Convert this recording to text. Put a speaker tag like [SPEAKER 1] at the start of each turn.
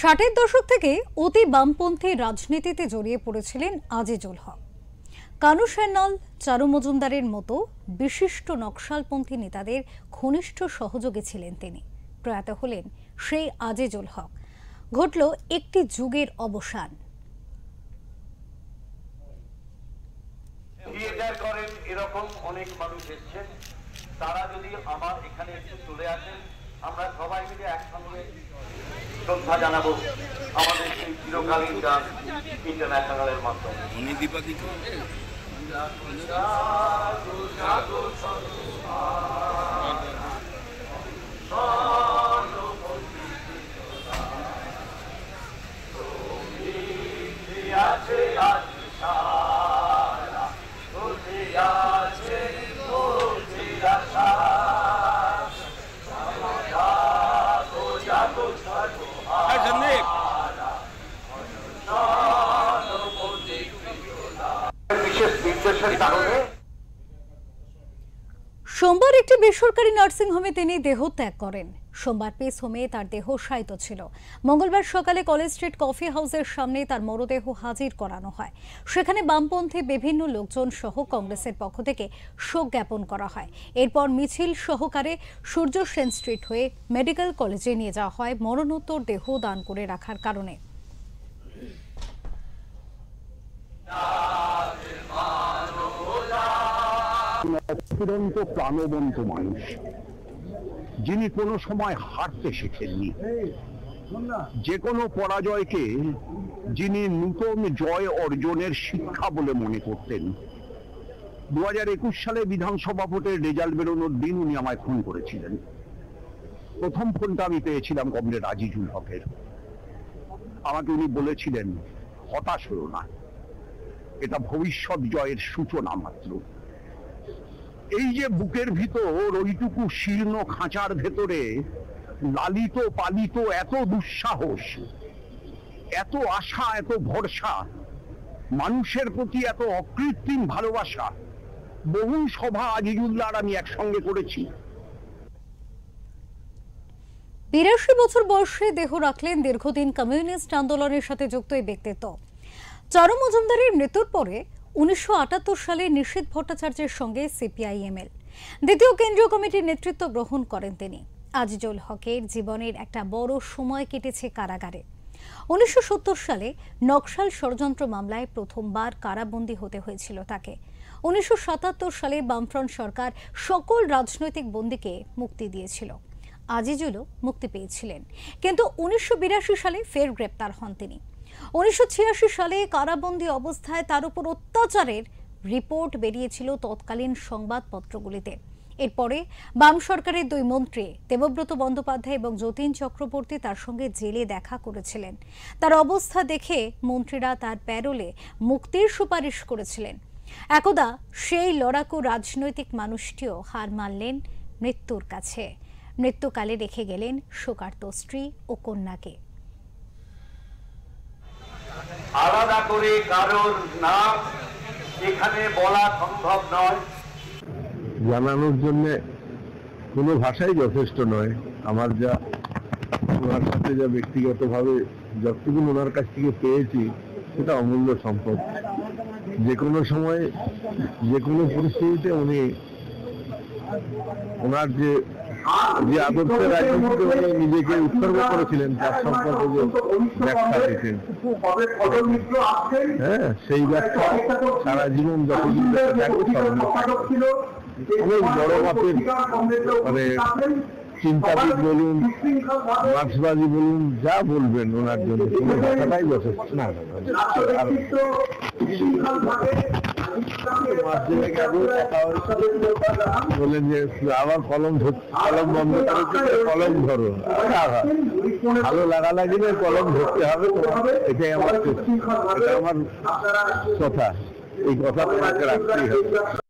[SPEAKER 1] ষাটের দশক থেকে অতি বামপন্থী রাজনীতিতে জড়িয়ে পড়েছিলেন আজিজুল হক। কানু সান্যাল, চারু মজুমদারের মতো বিশিষ্ট নকশালপন্থী নেতাদের ঘনিষ্ঠ সহযোগী ছিলেন তিনি। প্রয়াত হলেন সেই আজিজুল হক। ঘটল একটি যুগের অবসান।
[SPEAKER 2] এরকম অনেক মানুষ এসেছেন, তারা যদি আমার এখানে একটু চলে আসেন, আমরা সবাই মিলে একসঙ্গে শ্রদ্ধা জানাবো আমাদের সেই চিরকালীন গান ইন্টারন্যাশনালের মাধ্যমে।
[SPEAKER 1] সোমবার একটি বেসরকারি নার্সিংহোমে তিনি দেহত্যাগ করেন। সোমবার পিস হোমে তার দেহ শায়িত ছিল। মঙ্গলবার সকালে কলেজ স্ট্রিট কফি হাউসের সামনে তার মরদেহ হাজির করানো হয়। সেখানে বামপন্থী বিভিন্ন লোকজন সহ কংগ্রেসের পক্ষ থেকে শোক জ্ঞাপন করা হয়। এরপর মিছিল সহকারে সূর্য সেন স্ট্রিট হয়ে মেডিকেল কলেজে নিয়ে যাওয়া হয় মরণোত্তর দেহ দান করে রাখার কারণে।
[SPEAKER 3] অফুরন্ত প্রাণবন্ত মানুষ, যিনি কোনো সময় হারতে শেখেননি। যে কোনো পরাজয়কে যিনি নূতন জয় অর্জনের শিক্ষা বলে মনে করতেন। 2021 সালে বিধানসভা ভোটের রেজাল্ট বেরোনোর দিন উনি আমায় ফোন করেছিলেন। প্রথম ফোনটা আমি পেয়েছিলাম কমরেড আজিজুল হকের। আমাকে উনি বলেছিলেন, হতাশ হও না, এটা ভবিষ্যৎ জয়ের সূচনা মাত্র। এই যে বুকের ভিতর ওইটুকু শীর্ণ খাঁচার ভেতরে লালিত পালিত এত দুঃসাহস, এত আশা, এত ভরসা, মানুষের প্রতি এত অকৃত্রিম ভালোবাসা, বহু সভা আজিজুল্লাহর আমি একসঙ্গে করেছি।
[SPEAKER 1] 82 বছর বয়সে দেহ রাখলেন দীর্ঘদিন কমিউনিস্ট আন্দোলনের সাথে যুক্ত এই ব্যক্তিত্ব। চারু মজুমদারের মৃত্যুর পরে 1978 সালে নিশীথ ভট্টাচার্যের সঙ্গে সিপিআইএমএল দ্বিতীয় কেন্দ্রীয় কমিটির নেতৃত্ব গ্রহণ করেন তিনি। আজিজুল হকের জীবনের একটা বড় সময় কেটেছে কারাগারে। 1970 সালে নকশাল ষড়যন্ত্র মামলায় প্রথমবার কারাবন্দী হতে হয়েছিল তাকে। 1977 সালে বামফ্রন্ট সরকার সকল রাজনৈতিক বন্দীকে মুক্তি দিয়েছিল। আজিজুলও মুক্তি পেয়েছিলেন, কিন্তু 1982 সালে ফের গ্রেপ্তার হন তিনি। 1986 সালে কারাবন্দী অবস্থায় তার উপর অত্যাচারের রিপোর্ট বেরিয়েছিল তৎকালীন সংবাদপত্রগুলিতে। এরপরে বাম সরকারের দুই মন্ত্রী দেবব্রত বন্দ্যোপাধ্যায় এবং যতীন চক্রবর্তী তার সঙ্গে জেলে দেখা করেছিলেন। তার অবস্থা দেখে মন্ত্রীরা তার প্যারোলে মুক্তির সুপারিশ করেছিলেন। একদা সেই লড়াকু রাজনৈতিক মানুষটিও হার মানলেন মৃত্যুর কাছে। মৃত্যুকালে রেখে গেলেন শোকার্ত স্ত্রী ও কন্যাকে।
[SPEAKER 2] আলাদা করে কারোর নাম এখানে বলা সম্ভব নয়,
[SPEAKER 4] জানানোর জন্য কোনো ভাষাই যথেষ্ট নয়। আমার যা ওনার সাথে যা ব্যক্তিগতভাবে যতটুকু ওনার কাছ থেকে পেয়েছি, সেটা অমূল্য সম্পদ। যে কোনো সময় যে কোনো পরিস্থিতিতে উনি ওনার যে আদর্শের রাজনীতিতে উনি নিজেকে উৎসর্গ করেছিলেন, তার সম্পর্কে যে ব্যাখ্যা দিতেন, হ্যাঁ, সেই ব্যাখ্যা সারা জীবন যতদিন অনেক বড় মাপের মানে চিন্তাবিদ বলুন, মার্ক্সবাদী বলুন, যা বলবেন ওনার জন্য কোনো ভাষাটাই যথেষ্ট না। বলেন যে আবার কলম বন্ধ করে কলম ধরো, ভালো লাগালাগি কলম ধরতে হবে, এটাই আমার কথা। এই কথা তোমাকে রাখতেই হবে।